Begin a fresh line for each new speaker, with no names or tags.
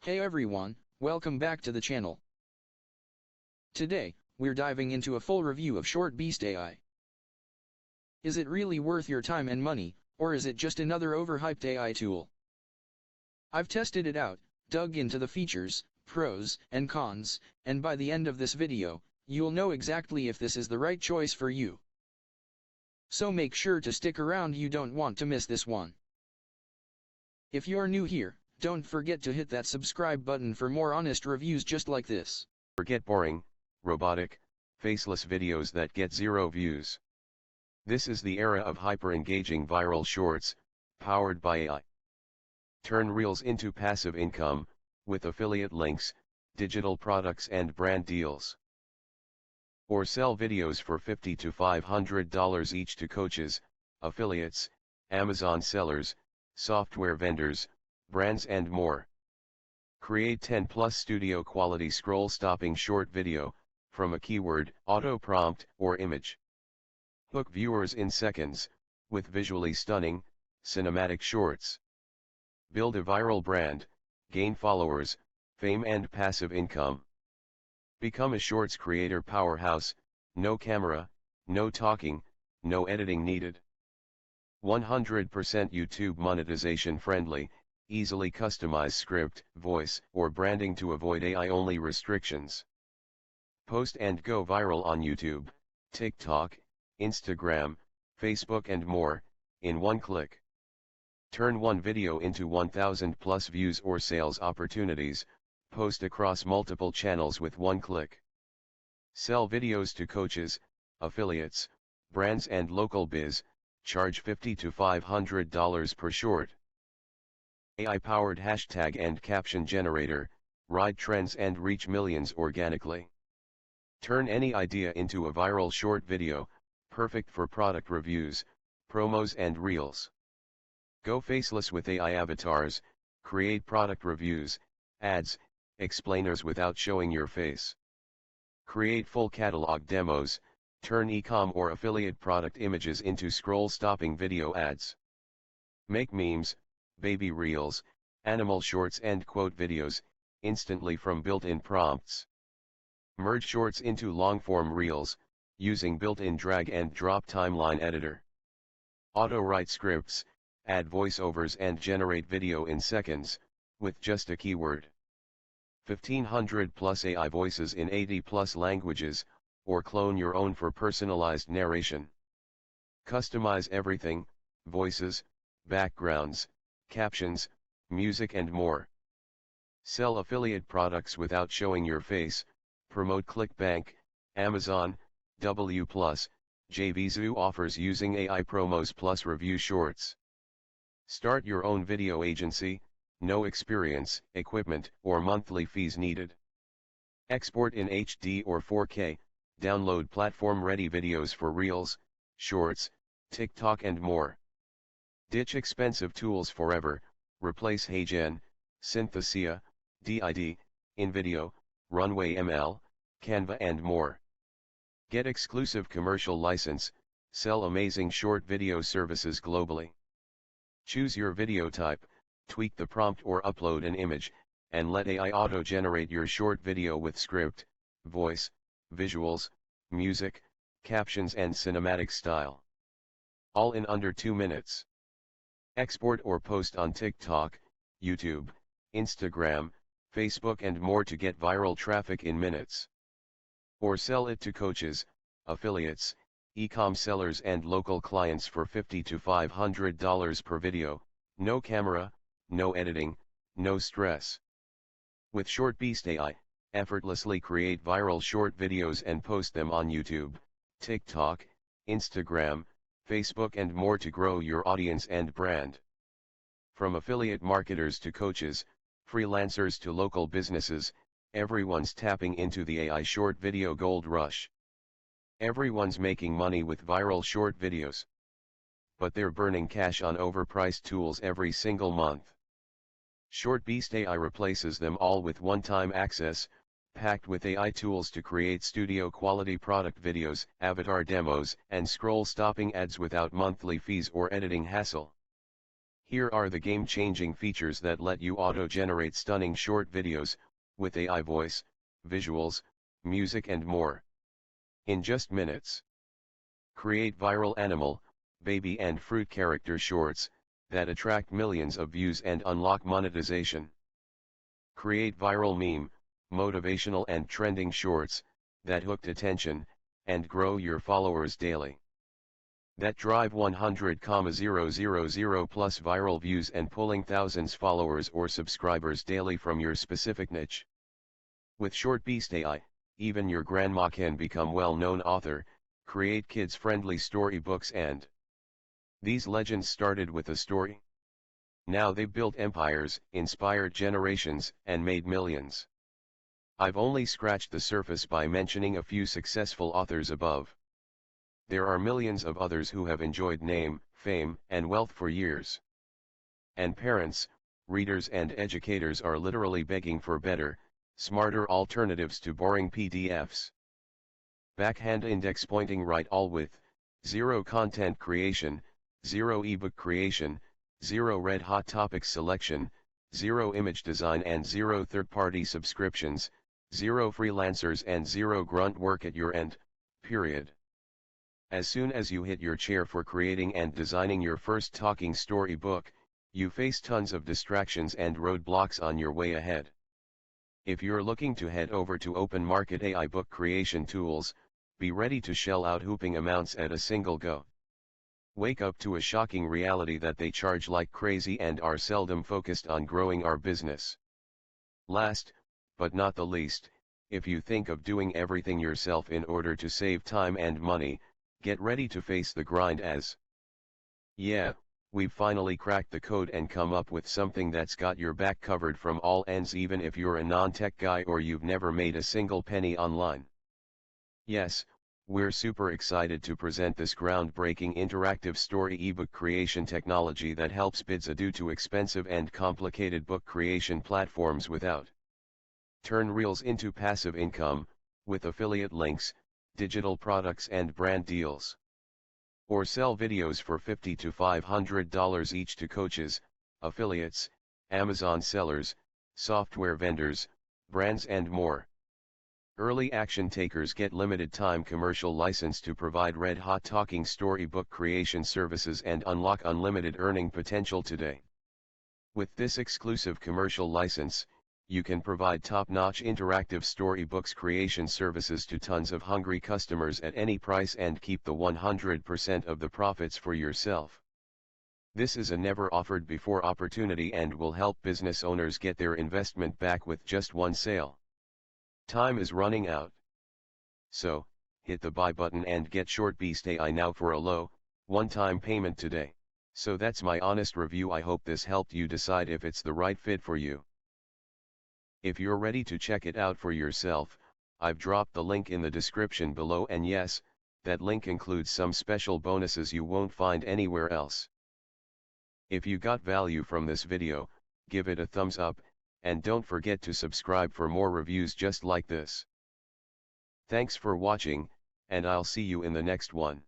Hey everyone, welcome back to the channel. Today, we're diving into a full review of ShortBeast AI. Is it really worth your time and money, or is it just another overhyped AI tool? I've tested it out, dug into the features, pros, and cons, and by the end of this video, you'll know exactly if this is the right choice for you. So make sure to stick around, you don't want to miss this one. If you're new here, don't forget to hit that subscribe button for more honest reviews just like this.
Forget boring, robotic, faceless videos that get 0 views. This is the era of hyper-engaging viral shorts, powered by AI. Turn Reels into passive income, with affiliate links, digital products and brand deals. Or sell videos for $50 to $500 each to coaches, affiliates, Amazon sellers, software vendors, brands and more. Create 10+ studio quality scroll stopping short video, from a keyword, auto prompt, or image. Hook viewers in seconds, with visually stunning, cinematic shorts. Build a viral brand, gain followers, fame and passive income. Become a shorts creator powerhouse, no camera, no talking, no editing needed. 100% YouTube monetization friendly, easily customize script, voice, or branding to avoid AI-only restrictions. Post and go viral on YouTube, TikTok, Instagram, Facebook and more, in one click. Turn one video into 1,000+ views or sales opportunities, post across multiple channels with one click. Sell videos to coaches, affiliates, brands and local biz, charge $50 to $500 per short. AI-powered hashtag and caption generator, ride trends and reach millions organically. Turn any idea into a viral short video, perfect for product reviews, promos and reels. Go faceless with AI avatars, create product reviews, ads, explainers without showing your face. Create full catalog demos, turn e-com or affiliate product images into scroll-stopping video ads. Make memes, baby reels, animal shorts and quote videos, instantly from built-in prompts. Merge shorts into long-form reels, using built-in drag and drop timeline editor. Auto-write scripts, add voiceovers and generate video in seconds, with just a keyword. 1,500+ AI voices in 80+ languages, or clone your own for personalized narration. Customize everything, voices, backgrounds, captions, music and more. Sell affiliate products without showing your face, promote ClickBank, Amazon, W+, JVZoo offers using AI promos plus review shorts. Start your own video agency, no experience, equipment, or monthly fees needed. Export in HD or 4K, download platform-ready videos for Reels, Shorts, TikTok and more. Ditch expensive tools forever, replace HeyGen, Synthesia, DID, InVideo, Runway ML, Canva and more. Get exclusive commercial license, sell amazing short video services globally. Choose your video type, tweak the prompt or upload an image, and let AI auto-generate your short video with script, voice, visuals, music, captions and cinematic style. All in under 2 minutes. Export or post on TikTok, YouTube, Instagram, Facebook and more to get viral traffic in minutes. Or sell it to coaches, affiliates, e-com sellers and local clients for $50 to $500 per video, no camera, no editing, no stress. With ShortBeast AI, effortlessly create viral short videos and post them on YouTube, TikTok, Instagram, Facebook and more to grow your audience and brand. From affiliate marketers to coaches, freelancers to local businesses, everyone's tapping into the AI short video gold rush. Everyone's making money with viral short videos. But they're burning cash on overpriced tools every single month. ShortBeast AI replaces them all with one-time access, packed with AI tools to create studio-quality product videos, avatar demos, and scroll-stopping ads without monthly fees or editing hassle. Here are the game-changing features that let you auto-generate stunning short videos, with AI voice, visuals, music and more. In just minutes. Create viral animal, baby and fruit character shorts, that attract millions of views and unlock monetization. Create viral meme, motivational and trending shorts, that hooked attention, and grow your followers daily. That drive 100,000 plus viral views and pulling thousands followers or subscribers daily from your specific niche. With ShortBeast AI, even your grandma can become well-known author, create kids-friendly storybooks and these legends started with a story. Now they've built empires, inspired generations, and made millions. I've only scratched the surface by mentioning a few successful authors above. There are millions of others who have enjoyed name, fame, and wealth for years. And parents, readers and educators are literally begging for better, smarter alternatives to boring PDFs. Backhand index pointing right all with, zero content creation, zero ebook creation, zero red hot topics selection, zero image design and zero third-party subscriptions, zero freelancers and zero grunt work at your end, period. As soon as you hit your chair for creating and designing your first talking story book, you face tons of distractions and roadblocks on your way ahead. If you're looking to head over to open market AI book creation tools, be ready to shell out whopping amounts at a single go. Wake up to a shocking reality that they charge like crazy and are seldom focused on growing our business. Last, but not the least, if you think of doing everything yourself in order to save time and money, get ready to face the grind as, yeah, we've finally cracked the code and come up with something that's got your back covered from all ends even if you're a non-tech guy or you've never made a single penny online. Yes, we're super excited to present this groundbreaking interactive story ebook creation technology that helps bids adieu to expensive and complicated book creation platforms without. Turn reels into passive income, with affiliate links, digital products and brand deals. Or sell videos for $50 to $500 each to coaches, affiliates, Amazon sellers, software vendors, brands and more. Early action takers get limited time commercial license to provide red-hot talking storybook creation services and unlock unlimited earning potential today. With this exclusive commercial license, you can provide top-notch interactive storybooks creation services to tons of hungry customers at any price and keep the 100% of the profits for yourself. This is a never-offered-before opportunity and will help business owners get their investment back with just one sale. Time is running out. So, hit the buy button and get ShortBeast AI now for a low, one-time payment today. So that's my honest review. I hope this helped you decide if it's the right fit for you. If you're ready to check it out for yourself, I've dropped the link in the description below, and yes, that link includes some special bonuses you won't find anywhere else. If you got value from this video, give it a thumbs up, and don't forget to subscribe for more reviews just like this. Thanks for watching, and I'll see you in the next one.